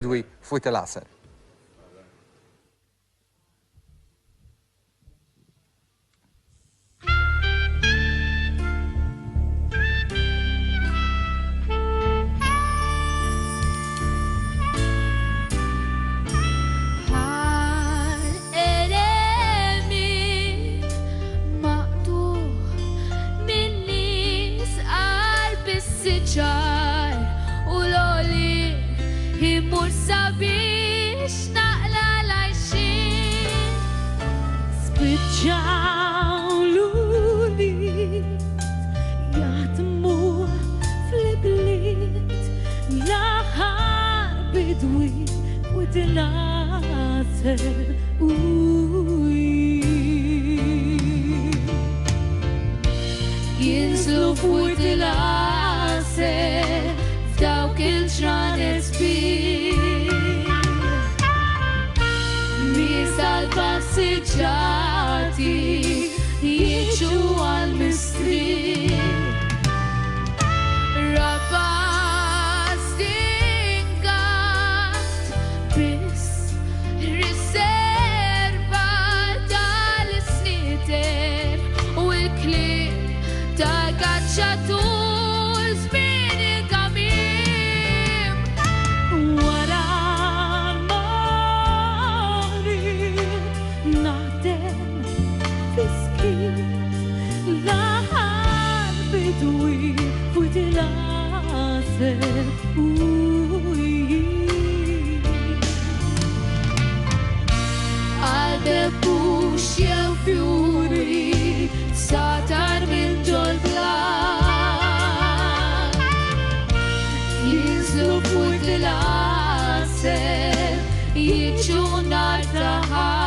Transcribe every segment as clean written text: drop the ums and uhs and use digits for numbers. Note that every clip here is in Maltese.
Bidwi fuq il-Asel. Himur sabiex naqla lajxin spiċċaw luli jatmu fl-bliet l-aħħar bidwi u il-Asel jinslu fuq il-Asel f'dawk il-ġranet passiġġati jiġu għal-mistri Rabbas dingat biss riserva tal-sniter u l-kliem tal-kacċatur Għal-debux jew fjuri satar minn ġol-blan jinslu fuq il-Asel jiġu nar taħar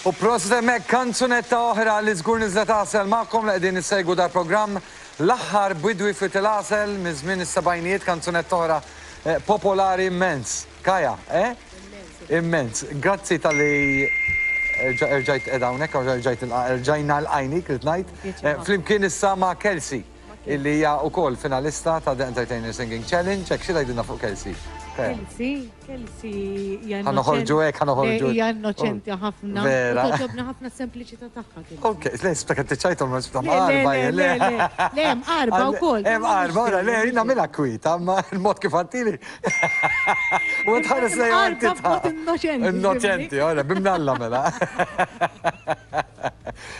U prost emmek kanzunetta oħra li żgur nizlet Asel ma'kom li qegħdin issegwu dar programm l-aħħar bidwi fuq il-Asel minn żmien is-sebgħinijiet kanzunetta oħra popolari immens. Kaja, Immens. Grazzi tal-li rġajt qiegħda hawnhekk, rġajna l-għajnik rid ngħid. Flimkien issa ma' Kelsey, illi hija wkoll finalista ta' The Entertainer Singing Challenge, hekk xi tgħidilna fuq Kelsey? Kelsey ħanoħorġu hekk, ħanoħorġu. hija innoċenti ħafna. Vera. Toġobna ħafna s-sempliċità tagħha. Ok, le, speka t-ċajtom ma ġibta marba, le, hemm qarba wkoll. Hemm qarba, ora, le, jina mela kwita, ma il-mod kif għattili. U tħares le innoċenti. Innoċenti, ora, bimnalla mela.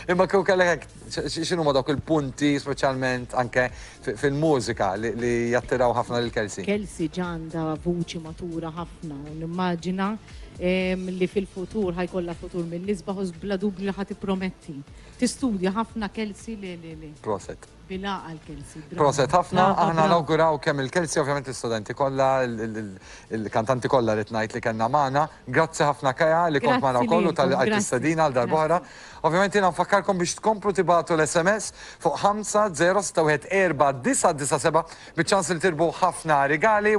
Imma kif kellek x'inhu ma dawk il-punti speċjalment anke fil-mużika li jattiraw ħafna lil Kelsey. Kelsey ġanda vuċi matura ħafna u nimmaġina li fil-futur ħajkolla futur mill-nisbaħ u bla dubju li ħati prometti. Tistudja ħafna Kelsi li. Proset. Bilaqa l-Kelsi. Proset ħafna, aħna nawguraw kemm il-Kelsi, ovvjament l-studenti kollha, il-kantanti kollha li tnajt li kellna magħna. Grazzi ħafna Kaja li kont magħna wkoll u tal-qajt istedina għal darb'oħra. Ovvjament jiena nfakkarkom biex tkomplu tibatu l-SMS fuq 5 0 6 1 4 9 9 7 biċ-ċans li tirbu ħafna rigali.